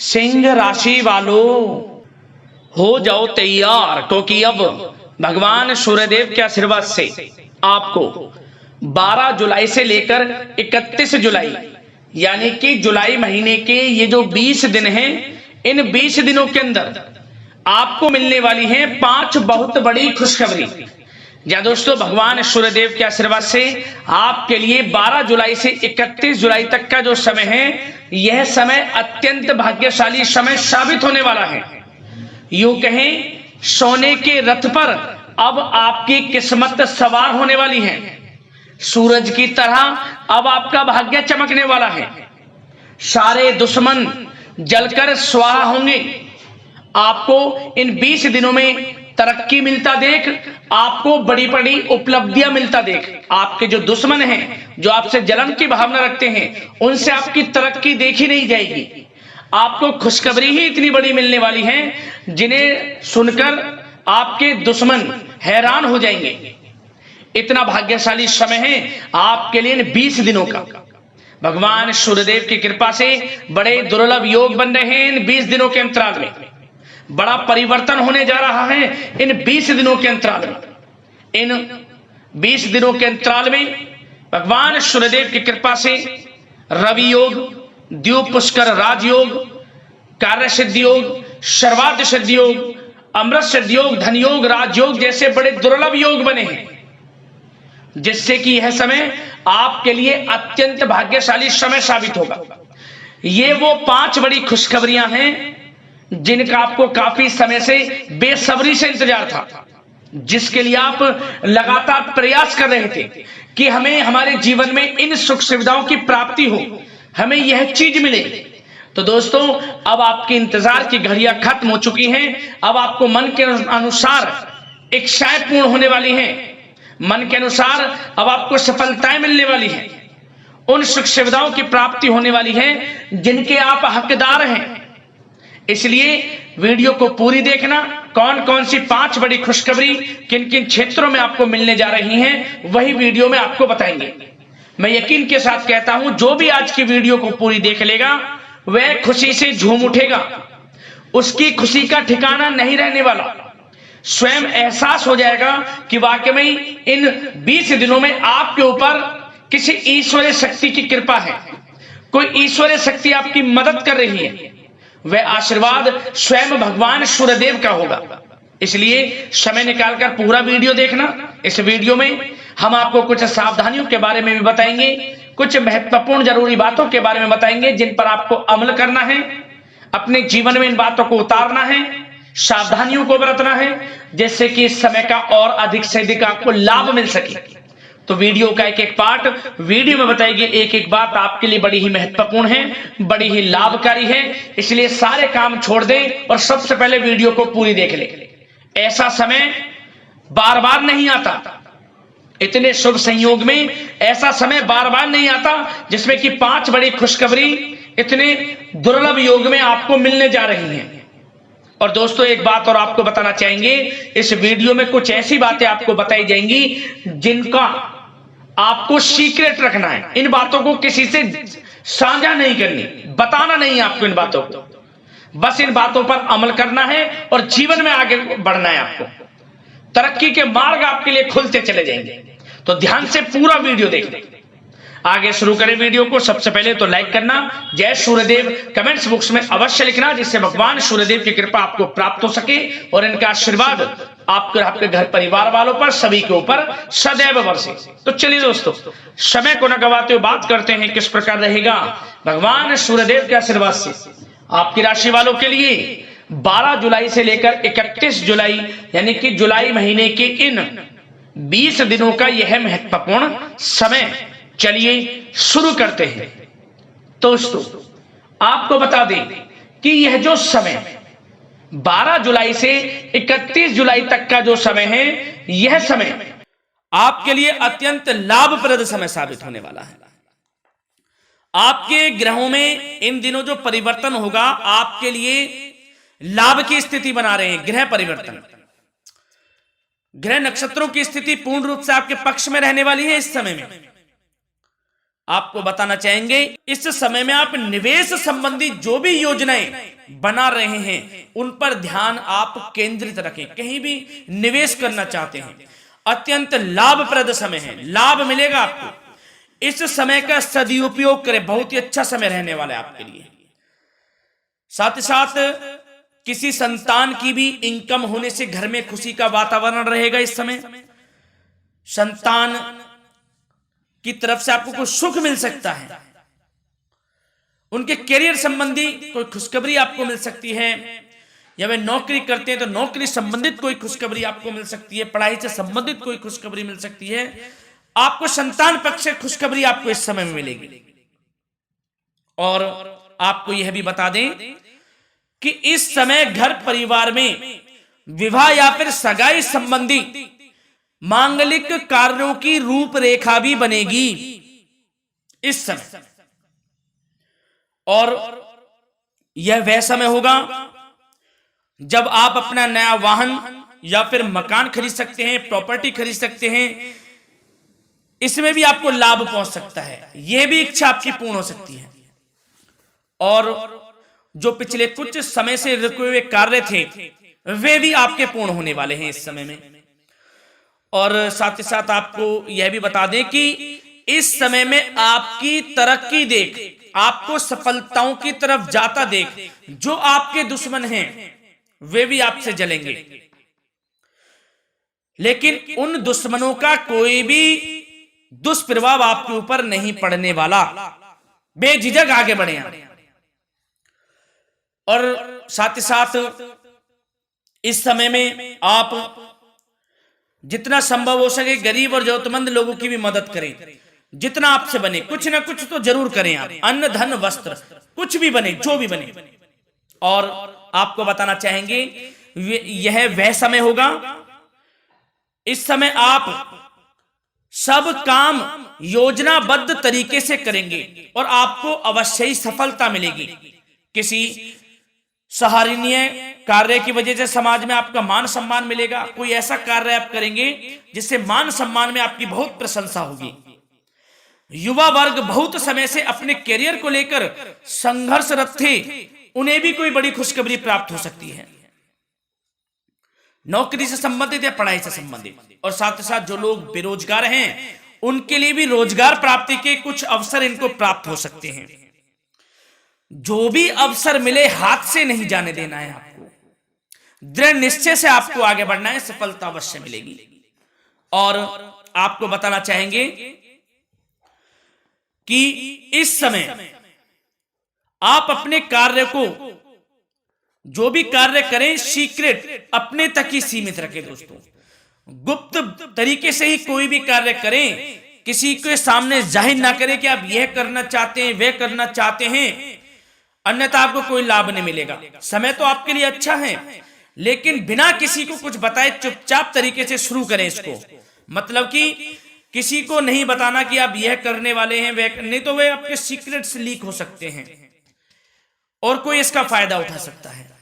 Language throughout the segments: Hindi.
सिंह राशि वालों हो जाओ तैयार, क्योंकि अब भगवान सूर्यदेव के आशीर्वाद से आपको 12 जुलाई से लेकर 31 जुलाई यानी कि जुलाई महीने के ये जो 20 दिन हैं, इन 20 दिनों के अंदर आपको मिलने वाली हैं 5 बहुत बड़ी खुशखबरी। या दोस्तों, भगवान सूर्यदेव के आशीर्वाद से आपके लिए 12 जुलाई से 31 जुलाई तक का जो समय है, यह समय अत्यंत भाग्यशाली समय साबित होने वाला है। यूं कहें, सोने के रथ पर अब आपकी किस्मत सवार होने वाली है। सूरज की तरह अब आपका भाग्य चमकने वाला है। सारे दुश्मन जलकर स्वाहा होंगे। आपको इन 20 दिनों में तरक्की मिलता देख, आपको बड़ी बड़ी उपलब्धियां मिलता देख, आपके जो दुश्मन हैं, जो आपसे जलन की भावना रखते हैं, उनसे आपकी तरक्की देखी नहीं जाएगी। आपको खुशखबरी ही इतनी बड़ी मिलने वाली है, जिन्हें सुनकर आपके दुश्मन हैरान हो जाएंगे। इतना भाग्यशाली समय है आपके लिए इन 20 दिनों का। भगवान सूर्यदेव की कृपा से बड़े दुर्लभ योग बन रहे हैं इन 20 दिनों के अंतराल में। बड़ा परिवर्तन होने जा रहा है इन 20 दिनों के अंतराल में। इन 20 दिनों के अंतराल में भगवान सूर्यदेव की कृपा से रवि योग, द्वीप पुष्कर राजयोग, कार्य सिद्धि योग, सर्वार्थ सिद्धि योग, अमृत सिद्धि योग, धन योग, राजयोग जैसे बड़े दुर्लभ योग बने हैं, जिससे कि यह समय आपके लिए अत्यंत भाग्यशाली समय साबित होगा। ये वो 5 बड़ी खुशखबरियां हैं जिनका आपको काफी समय से बेसब्री से इंतजार था, जिसके लिए आप लगातार प्रयास कर रहे थे कि हमें हमारे जीवन में इन सुख सुविधाओं की प्राप्ति हो, हमें यह चीज मिले। तो दोस्तों, अब आपके इंतजार की घड़ियां खत्म हो चुकी हैं। अब आपको मन के अनुसार इच्छाएं पूर्ण होने वाली हैं। मन के अनुसार अब आपको सफलताएं मिलने वाली हैं। उन सुख सुविधाओं की प्राप्ति होने वाली है जिनके आप हकदार हैं। इसलिए वीडियो को पूरी देखना। कौन कौन सी 5 बड़ी खुशखबरी किन किन क्षेत्रों में आपको मिलने जा रही हैं, वही वीडियो में आपको बताएंगे। मैं यकीन के साथ कहता हूं, जो भी आज की वीडियो को पूरी देख लेगा वह खुशी से झूम उठेगा। उसकी खुशी का ठिकाना नहीं रहने वाला। स्वयं एहसास हो जाएगा कि वाकई में इन 20 दिनों में आपके ऊपर किसी ईश्वरीय शक्ति की कृपा है। कोई ईश्वरीय शक्ति आपकी मदद कर रही है। वह आशीर्वाद स्वयं भगवान सूर्यदेव का होगा। इसलिए समय निकालकर पूरा वीडियो देखना। इस वीडियो में हम आपको कुछ सावधानियों के बारे में भी बताएंगे, कुछ महत्वपूर्ण जरूरी बातों के बारे में बताएंगे जिन पर आपको अमल करना है, अपने जीवन में इन बातों को उतारना है, सावधानियों को बरतना है, जिससे कि इस समय का और अधिक से अधिक आपको लाभ मिल सके। तो वीडियो का एक एक पार्ट वीडियो में बताएगी। एक एक बात आपके लिए बड़ी ही महत्वपूर्ण है, बड़ी ही लाभकारी है। इसलिए सारे काम छोड़ दें और सबसे पहले वीडियो को पूरी देख लें। ऐसा समय बार बार नहीं आता। इतने शुभ संयोग में ऐसा समय बार बार नहीं आता जिसमें कि 5 बड़ी खुशखबरी इतने दुर्लभ योग में आपको मिलने जा रही हैं। और दोस्तों, एक बात और आपको बताना चाहेंगे, इस वीडियो में कुछ ऐसी बातें आपको बताई जाएंगी जिनका आपको सीक्रेट रखना है। इन बातों को किसी से साझा नहीं करनी, बताना नहीं आपको इन बातों को। बस इन बातों पर अमल करना है और जीवन में आगे बढ़ना है। आपको तरक्की के मार्ग आपके लिए खुलते चले जाएंगे। तो ध्यान से पूरा वीडियो देखें। आगे शुरू करें वीडियो को। सबसे पहले तो लाइक करना, जय सूर्यदेव कमेंट्स बॉक्स में अवश्य लिखना, जिससे भगवान सूर्यदेव की कृपा आपको प्राप्त हो सके और इनका आशीर्वाद आपके घर परिवार वालों पर, सभी के ऊपर सदैव बरसे। तो चलिए दोस्तों, समय को न गवाते हुए बात करते हैं किस प्रकार रहेगा भगवान सूर्यदेव के आशीर्वाद से आपकी राशि वालों के लिए 12 जुलाई से लेकर 31 जुलाई यानी कि जुलाई महीने के इन 20 दिनों का यह महत्वपूर्ण समय। चलिए शुरू करते हैं। दोस्तों, आपको बता दें कि यह जो समय 12 जुलाई से 31 जुलाई तक का जो समय है, यह समय आपके लिए अत्यंत लाभप्रद समय साबित होने वाला है। आपके ग्रहों में इन दिनों जो परिवर्तन होगा, आपके लिए लाभ की स्थिति बना रहे हैं। ग्रह परिवर्तन, ग्रह नक्षत्रों की स्थिति पूर्ण रूप से आपके पक्ष में रहने वाली है इस समय में। आपको बताना चाहेंगे, इस समय में आप निवेश संबंधी जो भी योजनाएं बना रहे हैं उन पर ध्यान आप केंद्रित रखें। कहीं भी निवेश करना चाहते हैं, अत्यंत लाभप्रद समय है, लाभ मिलेगा आपको। इस समय का सदुपयोग करें, बहुत ही अच्छा समय रहने वाला है आपके लिए। साथ ही साथ किसी संतान की भी इनकम होने से घर में खुशी का वातावरण रहेगा। इस समय संतान की तरफ से आपको कुछ सुख मिल सकता है, उनके करियर संबंधी कोई खुशखबरी आपको मिल सकती है, या वे नौकरी करते हैं तो नौकरी संबंधित कोई खुशखबरी आपको मिल सकती है, पढ़ाई से संबंधित कोई खुशखबरी मिल सकती है। आपको संतान पक्ष से खुशखबरी आपको इस समय में मिलेगी। और आपको यह भी बता दें कि इस समय घर परिवार में विवाह या फिर सगाई संबंधी मांगलिक कार्यों की रूपरेखा भी बनेगी इस समय। और यह वह समय होगा जब आप अपना नया वाहन या फिर मकान खरीद सकते हैं, प्रॉपर्टी खरीद सकते हैं। इसमें भी आपको लाभ पहुंच सकता है, यह भी इच्छा आपकी पूर्ण हो सकती है। और जो पिछले कुछ समय से रुके हुए कार्य थे वे भी आपके पूर्ण होने वाले हैं इस समय में। और साथ ही साथ आपको यह भी बता दें कि इस समय में आपकी तरक्की देख, आपको सफलताओं की तरफ जाता देख, जो आपके दुश्मन हैं वे भी आपसे जलेंगे, लेकिन उन दुश्मनों का कोई भी दुष्प्रभाव आपके ऊपर नहीं पड़ने वाला। बेझिझक आगे बढ़े आप। और साथ ही साथ इस समय में आप जितना संभव हो सके गरीब और जरूरतमंद लोगों की भी मदद करें। जितना आपसे बने कुछ ना कुछ तो जरूर करें आप, अन्न धन वस्त्र कुछ भी बने, जो भी बने। और आपको बताना चाहेंगे यह वह समय होगा, इस समय आप सब काम योजनाबद्ध तरीके से करेंगे और आपको अवश्य ही सफलता मिलेगी। किसी सराहनीय कार्य की वजह से समाज में आपका मान सम्मान मिलेगा। कोई ऐसा कार्य आप करेंगे जिससे मान सम्मान में आपकी बहुत प्रशंसा होगी। युवा वर्ग बहुत समय से अपने करियर को लेकर संघर्षरत थे, उन्हें भी कोई बड़ी खुशखबरी प्राप्त हो सकती है, नौकरी से संबंधित या पढ़ाई से संबंधित। और साथ ही साथ जो लोग बेरोजगार हैं उनके लिए भी रोजगार प्राप्ति के कुछ अवसर इनको प्राप्त हो सकते हैं। जो भी अवसर मिले हाथ से नहीं जाने देना है आपको, दृढ़ निश्चय से आपको आगे बढ़ना है, सफलता अवश्य मिलेगी। और आपको बताना चाहेंगे कि इस समय आप अपने कार्य को, जो भी कार्य करें, सीक्रेट अपने तक ही सीमित रखें दोस्तों। गुप्त तरीके से ही कोई भी कार्य करें, किसी के सामने जाहिर ना करें कि आप यह करना चाहते हैं, वह करना चाहते हैं, अन्यथा आपको कोई लाभ नहीं मिलेगा। समय तो आपके लिए अच्छा है, लेकिन बिना किसी को कुछ बताए चुपचाप तरीके से शुरू करें इसको। मतलब कि किसी को नहीं बताना कि आप यह करने वाले हैं, वह नहीं, तो वे आपके सीक्रेट्स लीक हो सकते हैं और कोई इसका फायदा उठा सकता है।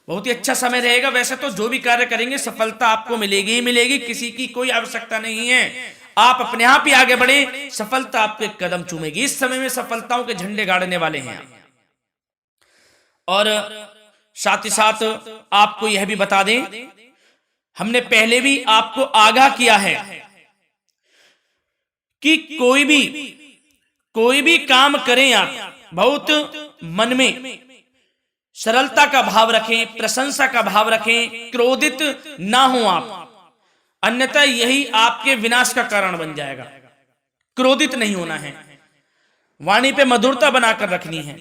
बहुत ही अच्छा समय रहेगा। वैसे तो जो भी कार्य करेंगे सफलता आपको मिलेगी ही मिलेगी, किसी की कोई आवश्यकता नहीं है। आप अपने आप ही आगे बढ़े, सफलता आपके कदम चूमेगी। इस समय में सफलताओं के झंडे गाड़ने वाले हैं। और साथ ही साथ आपको यह भी बता दें, हमने पहले भी आपको आगाह किया है कि कोई भी काम करें आप बहुत मन में सरलता का भाव रखें, प्रशंसा का भाव रखें, क्रोधित ना हो आप, अन्यथा यही आपके विनाश का कारण बन जाएगा। क्रोधित नहीं होना है, वाणी पे मधुरता बनाकर रखनी है,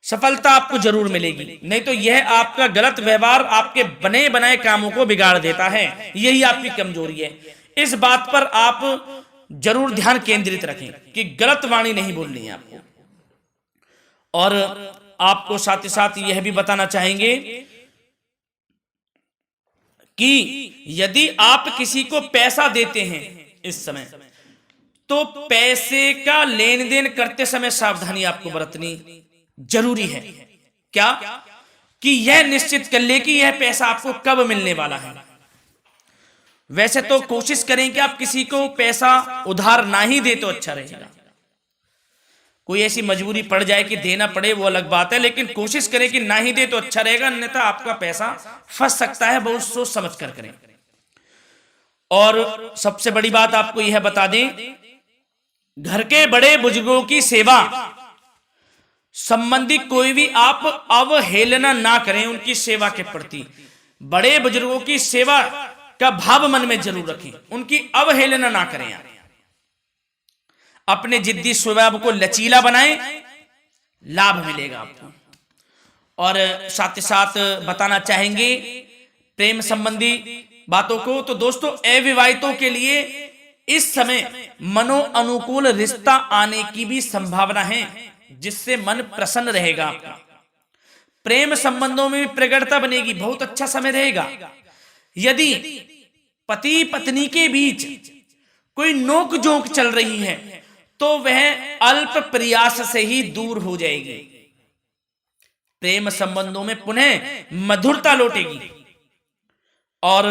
सफलता आपको जरूर मिलेगी। नहीं तो यह आपका गलत व्यवहार आपके बने बनाए कामों को बिगाड़ देता है, यही आपकी कमजोरी है। इस बात पर आप जरूर ध्यान केंद्रित रखें कि गलत वाणी नहीं बोलनी है आपको। और आपको साथ ही साथ यह भी बताना चाहेंगे कि यदि आप किसी को पैसा देते हैं इस समय, तो पैसे का लेन देन करते समय सावधानी आपको बरतनी जरूरी है। क्या कि यह निश्चित कर ले कि यह पैसा आपको कब मिलने वाला है। वैसे तो कोशिश करें कि आप किसी को पैसा उधार ना ही दे तो अच्छा रहेगा। कोई ऐसी मजबूरी पड़ जाए कि देना पड़े वो अलग बात है, लेकिन कोशिश करें कि ना ही दे तो अच्छा रहेगा, अन्यथा आपका पैसा फंस सकता है। बहुत सोच समझ कर करें। और सबसे बड़ी बात आपको यह बता दें, घर के बड़े बुजुर्गों की सेवा संबंधी कोई भी आप अवहेलना ना करें। उनकी सेवा के प्रति बड़े बुजुर्गों की सेवा का भाव मन में जरूर रखें, उनकी अवहेलना ना करें। आप अपने जिद्दी स्वभाव को लचीला बनाएं, लाभ मिलेगा आपको। और साथ ही साथ बताना चाहेंगे प्रेम संबंधी बातों को, तो दोस्तों अविवाहितों के लिए इस समय मनो अनुकूल रिश्ता आने की भी संभावना है, जिससे मन प्रसन्न रहेगा आपका। प्रेम संबंधों में भी प्रगाढ़ता बनेगी, बहुत अच्छा समय रहेगा। यदि पति पत्नी के बीच कोई नोक झोंक चल रही है तो वह अल्प प्रयास से ही दूर हो जाएगी। प्रेम संबंधों में पुनः मधुरता लौटेगी। और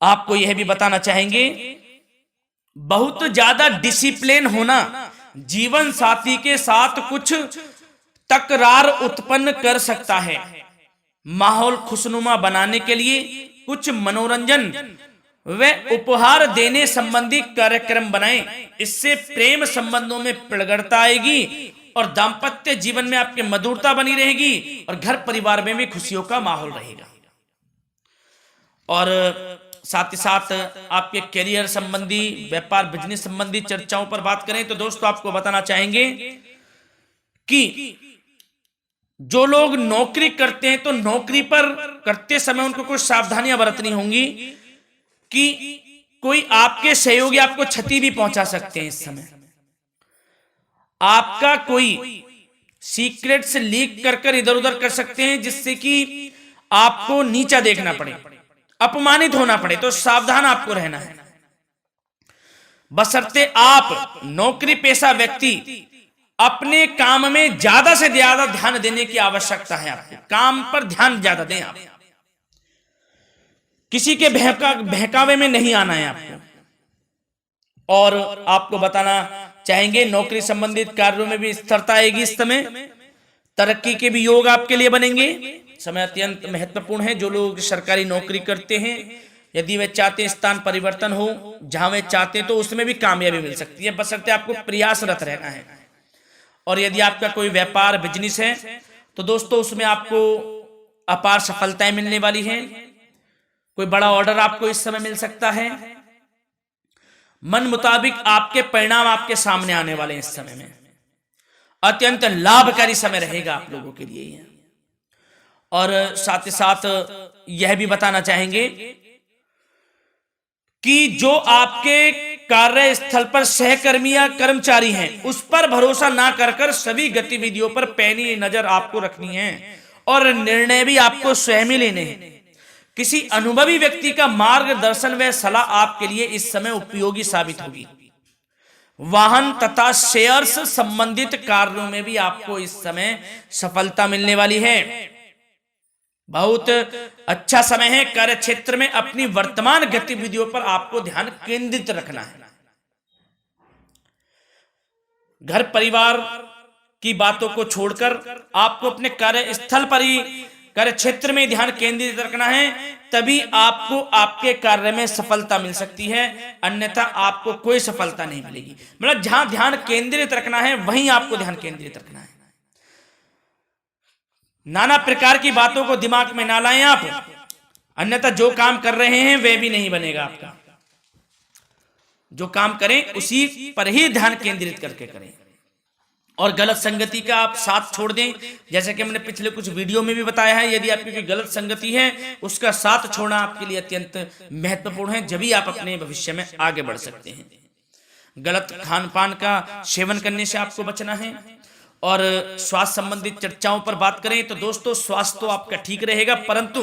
आपको यह भी बताना चाहेंगे, बहुत ज्यादा डिसिप्लिन होना जीवन साथी के साथ कुछ तकरार उत्पन्न कर सकता है। माहौल खुशनुमा बनाने के लिए कुछ मनोरंजन व उपहार देने संबंधी कार्यक्रम बनाएं। इससे प्रेम संबंधों में प्रगाढ़ता आएगी और दाम्पत्य जीवन में आपकी मधुरता बनी रहेगी और घर परिवार में भी खुशियों का माहौल रहेगा। और साथ ही साथ आपके करियर संबंधी, व्यापार बिजनेस संबंधी चर्चाओं पर बात करें तो दोस्तों आपको बताना चाहेंगे कि जो लोग नौकरी करते हैं तो नौकरी पर करते समय उनको कुछ सावधानियां बरतनी होंगी कि कोई आपके सहयोगी आपको क्षति भी पहुंचा सकते हैं। इस समय आपका कोई सीक्रेट्स लीक कर इधर उधर कर सकते हैं, जिससे कि आपको नीचा देखना पड़े, अपमानित होना पड़े। तो सावधान आपको रहना है। बशर्ते आप नौकरी पेशा व्यक्ति अपने काम में ज्यादा से ज्यादा ध्यान देने की आवश्यकता है। आपको काम पर ध्यान ज्यादा दें। आप किसी के बहकावे में नहीं आना है आपको। और आपको बताना चाहेंगे नौकरी संबंधित कार्यों में भी स्थिरता आएगी। इस समय तरक्की के भी योग आपके लिए बनेंगे। समय अत्यंत महत्वपूर्ण है। जो लोग सरकारी नौकरी करते हैं, यदि वे चाहते हैं स्थान परिवर्तन हो, जहां वे चाहते हैं, तो उसमें भी कामयाबी मिल सकती है, बशर्ते आपको प्रयासरत रहना है। और यदि आपका कोई व्यापार बिजनेस है तो दोस्तों उसमें आपको अपार सफलताएं मिलने वाली हैं। कोई बड़ा ऑर्डर आपको इस समय मिल सकता है। मन मुताबिक आपके परिणाम आपके सामने आने वाले हैं। इस समय में अत्यंत लाभकारी समय रहेगा आप लोगों के लिए। और साथ ही साथ यह भी बताना चाहेंगे कि जो आपके कार्यस्थल पर सहकर्मी या कर्मचारी हैं, उस पर भरोसा ना कर सभी गतिविधियों पर पैनी नजर आपको रखनी है और निर्णय भी आपको स्वयं ही लेने हैं। किसी अनुभवी व्यक्ति का मार्गदर्शन व सलाह आपके लिए इस समय उपयोगी साबित होगी। वाहन तथा शेयर्स संबंधित कार्यों में भी आपको इस समय सफलता मिलने वाली है। बहुत अच्छा समय है। कार्य क्षेत्र में अपनी वर्तमान गतिविधियों पर आपको ध्यान केंद्रित रखना है। घर परिवार की बातों को छोड़कर आपको अपने कार्यस्थल पर ही, कार्य क्षेत्र में ध्यान केंद्रित रखना है, तभी आपको आपके कार्य में सफलता मिल सकती है, अन्यथा आपको कोई सफलता नहीं मिलेगी। मतलब जहां ध्यान केंद्रित रखना है वहीं आपको ध्यान केंद्रित रखना है। नाना प्रकार की बातों को दिमाग में ना लाएं आप, अन्यथा जो काम कर रहे हैं वह भी नहीं बनेगा आपका। जो काम करें उसी पर ही ध्यान केंद्रित करके करें और गलत संगति का आप साथ छोड़ दें। जैसे कि हमने पिछले कुछ वीडियो में भी बताया है, यदि आपकी कोई गलत संगति है उसका साथ छोड़ना आपके लिए अत्यंत महत्वपूर्ण है, जब ही आप अपने भविष्य में आगे बढ़ सकते हैं। गलत खान पान का सेवन करने से आपको बचना है। और स्वास्थ्य संबंधित चर्चाओं पर बात करें तो दोस्तों स्वास्थ्य तो आपका ठीक रहेगा, परंतु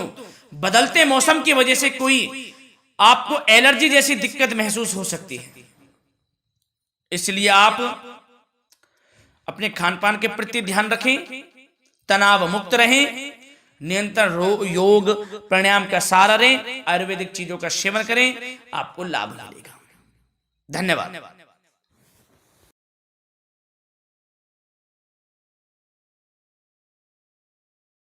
बदलते मौसम की वजह से कोई आपको एलर्जी जैसी दिक्कत महसूस हो सकती है। इसलिए आप अपने खान पान के प्रति ध्यान रखें, तनाव मुक्त रहें, निरंतर योग प्राणायाम का सहारा लें, आयुर्वेदिक चीजों का सेवन करें, आपको लाभ मिलेगा। धन्यवाद।